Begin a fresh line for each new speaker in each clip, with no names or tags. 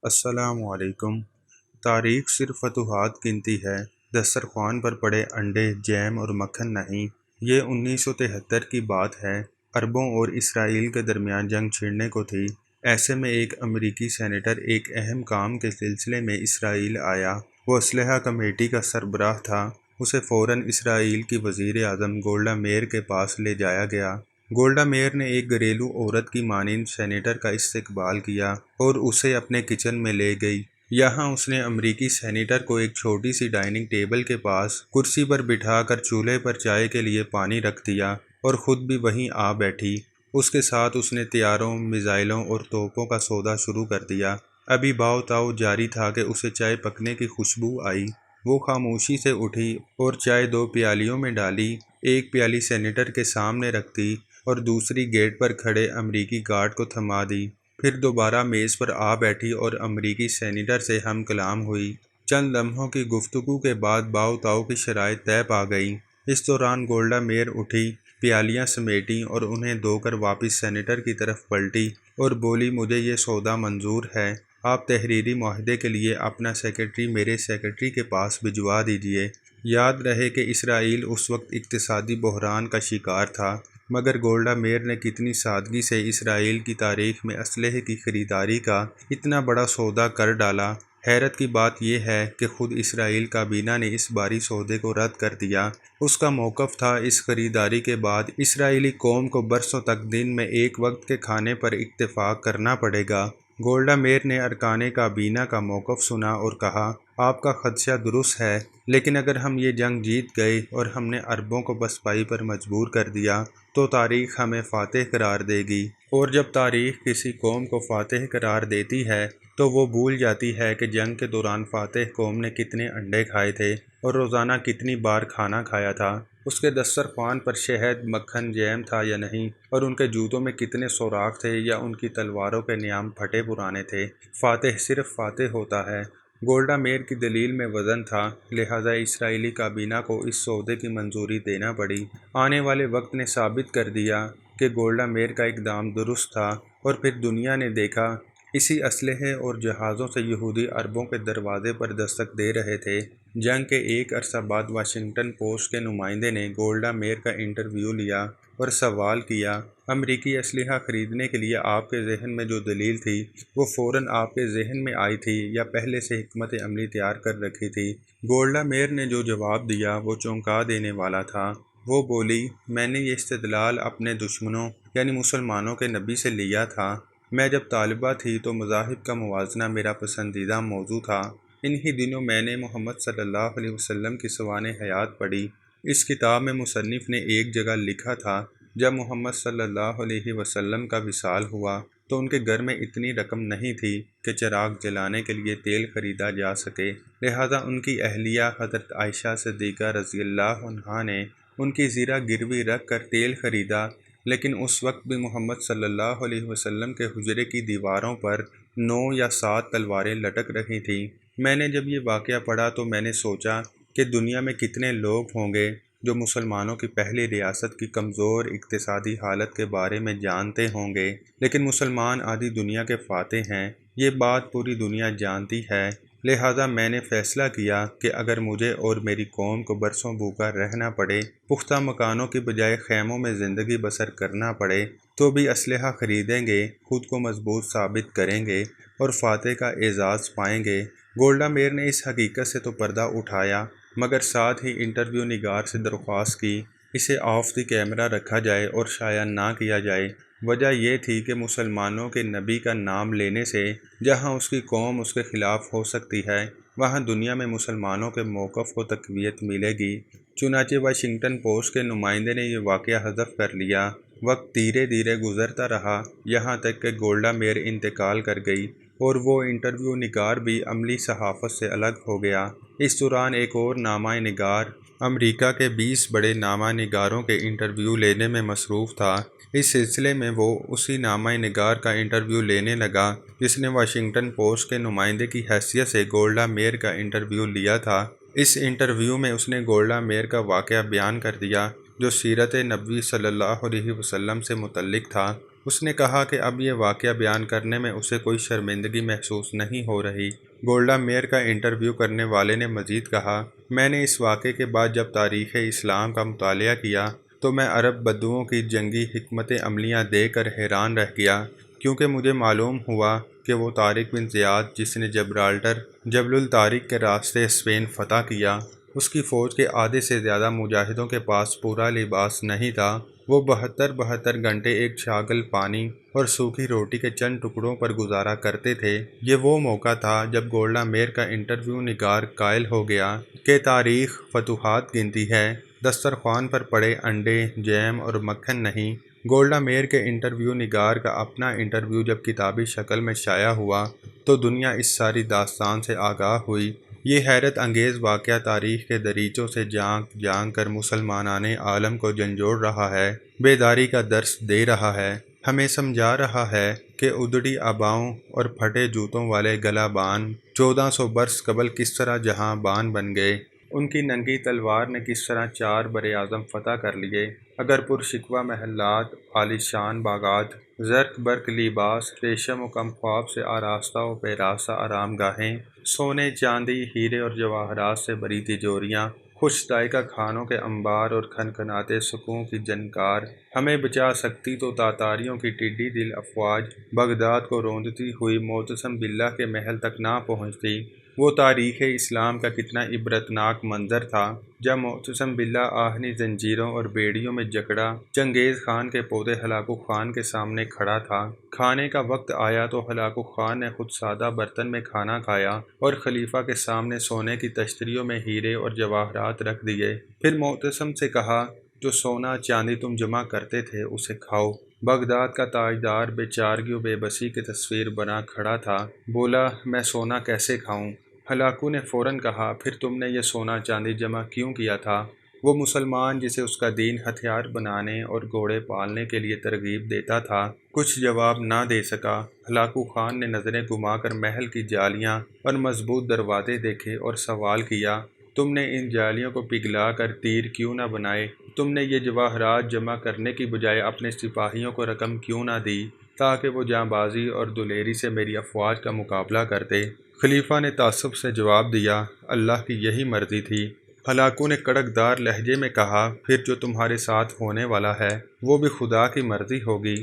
السلام علیکم۔ تاریخ صرف فتوحات گنتی ہے، دسترخوان پر پڑے انڈے، جیم اور مکھن نہیں۔ یہ 1973 کی بات ہے۔ عربوں اور اسرائیل کے درمیان جنگ چھڑنے کو تھی۔ ایسے میں ایک امریکی سینیٹر ایک اہم کام کے سلسلے میں اسرائیل آیا۔ وہ اسلحہ کمیٹی کا سربراہ تھا۔ اسے فوراً اسرائیل کی وزیر اعظم گولڈا میئر کے پاس لے جایا گیا۔ گولڈا میئر نے ایک گھریلو عورت کی مانند سینیٹر کا استقبال کیا اور اسے اپنے کچن میں لے گئی۔ یہاں اس نے امریکی سینیٹر کو ایک چھوٹی سی ڈائننگ ٹیبل کے پاس کرسی پر بٹھا کر چولہے پر چائے کے لیے پانی رکھ دیا اور خود بھی وہیں آ بیٹھی۔ اس کے ساتھ اس نے طیاروں، میزائلوں اور توپوں کا سودا شروع کر دیا۔ ابھی بھاؤ تاؤ جاری تھا کہ اسے چائے پکنے کی خوشبو آئی۔ وہ خاموشی سے اٹھی اور چائے 2 پیالیوں میں ڈالی۔ ایک پیالی سینیٹر کے سامنے رکھ دی اور دوسری گیٹ پر کھڑے امریکی گارڈ کو تھما دی۔ پھر دوبارہ میز پر آ بیٹھی اور امریکی سینیٹر سے ہم کلام ہوئی۔ چند لمحوں کی گفتگو کے بعد بھاؤ تاؤ کی شرائط طے پا گئیں۔ اس دوران گولڈا میئر اٹھی، پیالیاں سمیٹیں اور انہیں دھو کر واپس سینیٹر کی طرف پلٹی اور بولی، مجھے یہ سودا منظور ہے۔ آپ تحریری معاہدے کے لیے اپنا سیکرٹری میرے سیکرٹری کے پاس بھجوا دیجیے۔ یاد رہے کہ اسرائیل اس وقت اقتصادی بحران کا شکار تھا، مگر گولڈا میئر نے کتنی سادگی سے اسرائیل کی تاریخ میں اسلحے کی خریداری کا اتنا بڑا سودا کر ڈالا۔ حیرت کی بات یہ ہے کہ خود اسرائیل کابینہ نے اس بھاری سودے کو رد کر دیا۔ اس کا موقف تھا، اس خریداری کے بعد اسرائیلی قوم کو برسوں تک دن میں ایک وقت کے کھانے پر اکتفا کرنا پڑے گا۔ گولڈا میئر نے ارکان کابینہ کا موقف سنا اور کہا، آپ کا خدشہ درست ہے، لیکن اگر ہم یہ جنگ جیت گئے اور ہم نے عربوں کو پسپائی پر مجبور کر دیا تو تاریخ ہمیں فاتح قرار دے گی، اور جب تاریخ کسی قوم کو فاتح قرار دیتی ہے تو وہ بھول جاتی ہے کہ جنگ کے دوران فاتح قوم نے کتنے انڈے کھائے تھے اور روزانہ کتنی بار کھانا کھایا تھا، اس کے دسترخوان پر شہد، مکھن، جیم تھا یا نہیں، اور ان کے جوتوں میں کتنے سوراخ تھے یا ان کی تلواروں کے نیام پھٹے پرانے تھے۔ فاتح صرف فاتح ہوتا ہے۔ گولڈا میئر کی دلیل میں وزن تھا، لہٰذا اسرائیلی کابینہ کو اس سودے کی منظوری دینا پڑی۔ آنے والے وقت نے ثابت کر دیا کہ گولڈا میئر کا اقدام درست تھا، اور پھر دنیا نے دیکھا اسی اسلحے اور جہازوں سے یہودی عربوں کے دروازے پر دستک دے رہے تھے۔ جنگ کے ایک عرصہ بعد واشنگٹن پوسٹ کے نمائندے نے گولڈا میئر کا انٹرویو لیا اور سوال کیا، امریکی اسلحہ خریدنے کے لیے آپ کے ذہن میں جو دلیل تھی وہ فوراً آپ کے ذہن میں آئی تھی یا پہلے سے حکمت عملی تیار کر رکھی تھی؟ گولڈا میئر نے جو جواب دیا وہ چونکا دینے والا تھا۔ وہ بولی، میں نے یہ استدلال اپنے دشمنوں یعنی مسلمانوں کے نبی سے لیا تھا۔ میں جب طالبہ تھی تو مذاہب کا موازنہ میرا پسندیدہ موضوع تھا۔ انہی دنوں میں نے محمد صلی اللہ علیہ وسلم کی سوانح حیات پڑھی۔ اس کتاب میں مصنف نے ایک جگہ لکھا تھا، جب محمد صلی اللہ علیہ وسلم کا وصال ہوا تو ان کے گھر میں اتنی رقم نہیں تھی کہ چراغ جلانے کے لیے تیل خریدا جا سکے، لہٰذا ان کی اہلیہ حضرت عائشہ صدیقہ رضی اللہ عنہا نے ان کی زیرہ گروی رکھ کر تیل خریدا، لیکن اس وقت بھی محمد صلی اللہ علیہ وسلم کے حجرے کی دیواروں پر 9 یا 7 تلواریں لٹک رہی تھیں۔ میں نے جب یہ واقعہ پڑھا تو میں نے سوچا کہ دنیا میں کتنے لوگ ہوں گے جو مسلمانوں کی پہلی ریاست کی کمزور اقتصادی حالت کے بارے میں جانتے ہوں گے، لیکن مسلمان آدھی دنیا کے فاتح ہیں۔ یہ بات پوری دنیا جانتی ہے، لہٰذا میں نے فیصلہ کیا کہ اگر مجھے اور میری قوم کو برسوں بھوکا رہنا پڑے، پختہ مکانوں کی بجائے خیموں میں زندگی بسر کرنا پڑے، تو بھی اسلحہ خریدیں گے، خود کو مضبوط ثابت کریں گے اور فاتح کا اعزاز پائیں گے۔ گولڈا میئر نے اس حقیقت سے تو پردہ اٹھایا، مگر ساتھ ہی انٹرویو نگار سے درخواست کی اسے آف دی کیمرہ رکھا جائے اور شائع نہ کیا جائے۔ وجہ یہ تھی کہ مسلمانوں کے نبی کا نام لینے سے جہاں اس کی قوم اس کے خلاف ہو سکتی ہے، وہاں دنیا میں مسلمانوں کے موقف کو تقویت ملے گی۔ چنانچہ واشنگٹن پوسٹ کے نمائندے نے یہ واقعہ حذف کر لیا۔ وقت دھیرے دھیرے گزرتا رہا، یہاں تک کہ گولڈا میئر انتقال کر گئی اور وہ انٹرویو نگار بھی عملی صحافت سے الگ ہو گیا۔ اس دوران ایک اور نامہ نگار امریکہ کے 20 بڑے نامہ نگاروں کے انٹرویو لینے میں مصروف تھا۔ اس سلسلے میں وہ اسی نامہ نگار کا انٹرویو لینے لگا جس نے واشنگٹن پوسٹ کے نمائندے کی حیثیت سے گولڈا میئر کا انٹرویو لیا تھا۔ اس انٹرویو میں اس نے گولڈا میئر کا واقعہ بیان کر دیا جو سیرت نبوی صلی اللہ علیہ وسلم سے متعلق تھا۔ اس نے کہا کہ اب یہ واقعہ بیان کرنے میں اسے کوئی شرمندگی محسوس نہیں ہو رہی۔ گولڈا میئر کا انٹرویو کرنے والے نے مزید کہا، میں نے اس واقعے کے بعد جب تاریخ اسلام کا مطالعہ کیا تو میں عرب بدوؤں کی جنگی حکمت عملیاں دیکھ کر حیران رہ گیا، کیونکہ مجھے معلوم ہوا کہ وہ طارق بن زیاد جس نے جبرالٹر جبل الطارق کے راستے اسپین فتح کیا، اس کی فوج کے آدھے سے زیادہ مجاہدوں کے پاس پورا لباس نہیں تھا۔ وہ 72 گھنٹے ایک چھاگل پانی اور سوکھی روٹی کے چند ٹکڑوں پر گزارا کرتے تھے۔ یہ وہ موقع تھا جب گولڈا میئر کا انٹرویو نگار قائل ہو گیا کہ تاریخ فتوحات گنتی ہے، دسترخوان پر پڑے انڈے، جیم اور مکھن نہیں۔ گولڈا میئر کے انٹرویو نگار کا اپنا انٹرویو جب کتابی شکل میں شائع ہوا تو دنیا اس ساری داستان سے آگاہ ہوئی۔ یہ حیرت انگیز واقعہ تاریخ کے دریچوں سے جھانک جھانک کر مسلمانان عالم کو جھنجھوڑ رہا ہے، بیداری کا درس دے رہا ہے، ہمیں سمجھا رہا ہے کہ ادڑی آباؤں اور پھٹے جوتوں والے گلا بان 1400 برس قبل کس طرح جہاں بان بن گئے۔ ان کی ننگی تلوار نے کس طرح 4 براعظم فتح کر لیے۔ اگر پرشکوہ محلات، عالیشان باغات، زرق برق لباس، ریشم و کم خواب سے آراستہ و پیراستہ آرام گاہیں، سونے چاندی ہیرے اور جواہرات سے بری تجوریاں، خوش ذائقہ کھانوں کے انبار اور کھنکھناتے سکوں کی جنکار ہمیں بچا سکتی تو تاتاریوں کی ٹڈی دل افواج بغداد کو روندتی ہوئی معتصم باللہ کے محل تک نہ پہنچتی۔ وہ تاریخ اسلام کا کتنا عبرتناک منظر تھا جب معتصم باللہ آہنی زنجیروں اور بیڑیوں میں جکڑا چنگیز خان کے پوتے ہلاکو خان کے سامنے کھڑا تھا۔ کھانے کا وقت آیا تو ہلاکو خان نے خود سادہ برتن میں کھانا کھایا اور خلیفہ کے سامنے سونے کی تشتریوں میں ہیرے اور جواہرات رکھ دیے۔ پھر معتصم سے کہا، جو سونا چاندی تم جمع کرتے تھے اسے کھاؤ۔ بغداد کا تاجدار بے چارگی و بے بسی کی تصویر بنا کھڑا تھا، بولا، میں سونا کیسے کھاؤں؟ ہلاکو نے فوراً کہا، پھر تم نے یہ سونا چاندی جمع کیوں کیا تھا؟ وہ مسلمان جسے اس کا دین ہتھیار بنانے اور گھوڑے پالنے کے لیے ترغیب دیتا تھا، کچھ جواب نہ دے سکا۔ ہلاکو خان نے نظریں گھما کر محل کی جالیاں اور مضبوط دروازے دیکھے اور سوال کیا، تم نے ان جالیوں کو پگھلا کر تیر کیوں نہ بنائے؟ تم نے یہ جواہرات جمع کرنے کی بجائے اپنے سپاہیوں کو رقم کیوں نہ دی تاکہ وہ جانبازی اور دلیری سے میری افواج کا مقابلہ کرتے؟ خلیفہ نے تعصب سے جواب دیا، اللہ کی یہی مرضی تھی۔ ہلاکو نے کڑک دار لہجے میں کہا، پھر جو تمہارے ساتھ ہونے والا ہے وہ بھی خدا کی مرضی ہوگی۔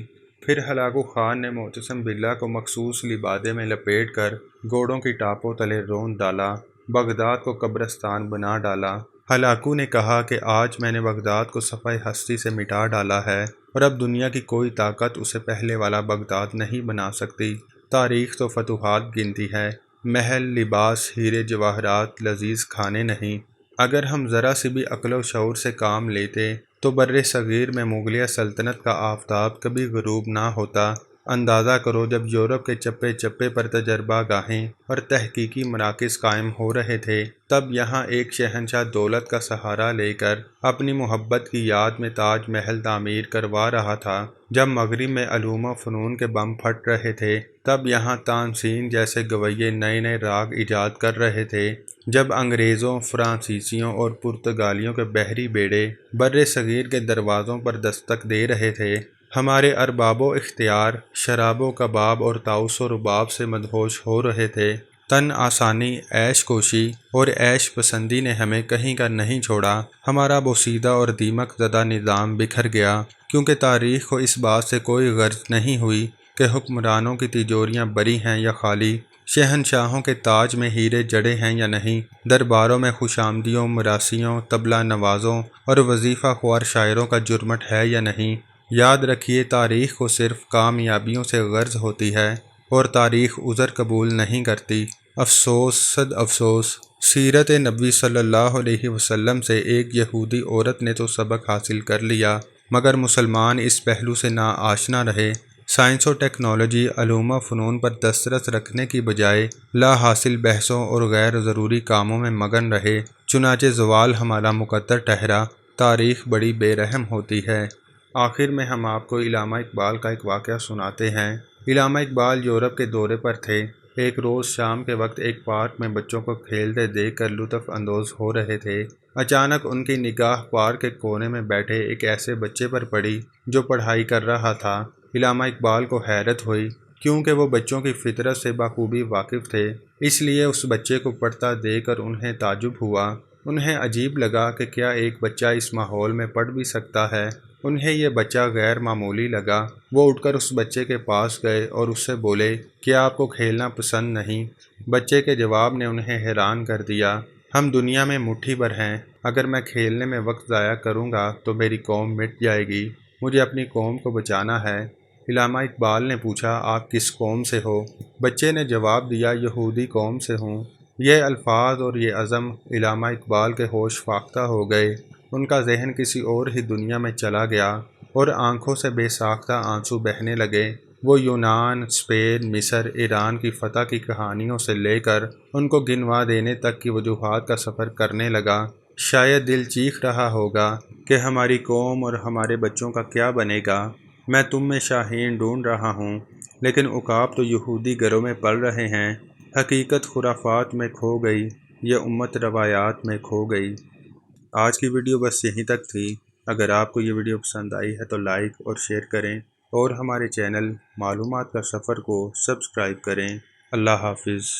پھر ہلاکو خان نے معتصم باللہ کو مخصوص لبادے میں لپیٹ کر گھوڑوں کی ٹاپوں تلے رون ڈالا، بغداد کو قبرستان بنا ڈالا۔ ہلاکو نے کہا کہ آج میں نے بغداد کو صفحہ ہستی سے مٹا ڈالا ہے اور اب دنیا کی کوئی طاقت اسے پہلے والا بغداد نہیں بنا سکتی۔ تاریخ تو فتوحات گنتی ہے، محل، لباس، ہیرے جواہرات، لذیذ کھانے نہیں۔ اگر ہم ذرا سی بھی عقل و شعور سے کام لیتے تو بر صغیر میں مغلیہ سلطنت کا آفتاب کبھی غروب نہ ہوتا۔ اندازہ کرو، جب یورپ کے چپے چپے پر تجربہ گاہیں اور تحقیقی مراکز قائم ہو رہے تھے، تب یہاں ایک شہنشاہ دولت کا سہارا لے کر اپنی محبت کی یاد میں تاج محل تعمیر کروا رہا تھا۔ جب مغرب میں علوم و فنون کے بم پھٹ رہے تھے، تب یہاں تانسین جیسے گویے نئے نئے راگ ایجاد کر رہے تھے۔ جب انگریزوں، فرانسیسیوں اور پرتگالیوں کے بحری بیڑے بر صغیر کے دروازوں پر دستک دے رہے تھے، ہمارے ارباب و اختیار شراب و کباب اور طاؤس و رباب سے مدہوش ہو رہے تھے۔ تن آسانی، عیش کوشی اور عیش پسندی نے ہمیں کہیں کا نہیں چھوڑا۔ ہمارا بوسیدہ اور دیمک زدہ نظام بکھر گیا، کیونکہ تاریخ کو اس بات سے کوئی غرض نہیں ہوئی کہ حکمرانوں کی تجوریاں بری ہیں یا خالی، شہنشاہوں کے تاج میں ہیرے جڑے ہیں یا نہیں، درباروں میں خوش آمدیوں، مراسیوں، طبلہ نوازوں اور وظیفہ خوار شاعروں کا جرمٹ ہے یا نہیں۔ یاد رکھیے، تاریخ کو صرف کامیابیوں سے غرض ہوتی ہے اور تاریخ عذر قبول نہیں کرتی۔ افسوس، صد افسوس، سیرت نبوی صلی اللہ علیہ وسلم سے ایک یہودی عورت نے تو سبق حاصل کر لیا، مگر مسلمان اس پہلو سے نا آشنا رہے۔ سائنس و ٹیکنالوجی، علوم و فنون پر دسترس رکھنے کی بجائے لا حاصل بحثوں اور غیر ضروری کاموں میں مگن رہے، چنانچہ زوال ہمارا مقدر ٹھہرا۔ تاریخ بڑی بے رحم ہوتی ہے۔ آخر میں ہم آپ کو علامہ اقبال کا ایک واقعہ سناتے ہیں۔ علامہ اقبال یورپ کے دورے پر تھے۔ ایک روز شام کے وقت ایک پارک میں بچوں کو کھیلتے دیکھ کر لطف اندوز ہو رہے تھے۔ اچانک ان کی نگاہ پارک کے کونے میں بیٹھے ایک ایسے بچے پر پڑی جو پڑھائی کر رہا تھا۔ علامہ اقبال کو حیرت ہوئی، کیونکہ وہ بچوں کی فطرت سے بخوبی واقف تھے، اس لیے اس بچے کو پڑھتا دیکھ کر انہیں تعجب ہوا۔ انہیں عجیب لگا کہ کیا ایک بچہ اس ماحول میں پڑھ بھی سکتا ہے؟ انہیں یہ بچہ غیر معمولی لگا۔ وہ اٹھ کر اس بچے کے پاس گئے اور اس سے بولے، کیا آپ کو کھیلنا پسند نہیں؟ بچے کے جواب نے انہیں حیران کر دیا۔ ہم دنیا میں مٹھی بھر ہیں، اگر میں کھیلنے میں وقت ضائع کروں گا تو میری قوم مٹ جائے گی، مجھے اپنی قوم کو بچانا ہے۔ علامہ اقبال نے پوچھا، آپ کس قوم سے ہو؟ بچے نے جواب دیا، یہودی قوم سے ہوں۔ یہ الفاظ اور یہ عزم علامہ اقبال کے ہوش فاختہ ہو گئے۔ ان کا ذہن کسی اور ہی دنیا میں چلا گیا اور آنکھوں سے بے ساختہ آنسو بہنے لگے۔ وہ یونان، اسپین، مصر، ایران کی فتح کی کہانیوں سے لے کر ان کو گنوا دینے تک کی وجوہات کا سفر کرنے لگا۔ شاید دل چیخ رہا ہوگا کہ ہماری قوم اور ہمارے بچوں کا کیا بنے گا؟ میں تم میں شاہین ڈھونڈ رہا ہوں، لیکن عقاب تو یہودی گھروں میں پل رہے ہیں۔ حقیقت خرافات میں کھو گئی، یہ امت روایات میں کھو گئی۔ آج کی ویڈیو بس یہیں تک تھی۔ اگر آپ کو یہ ویڈیو پسند آئی ہے تو لائک اور شیئر کریں اور ہمارے چینل معلومات کا سفر کو سبسکرائب کریں۔ اللہ حافظ۔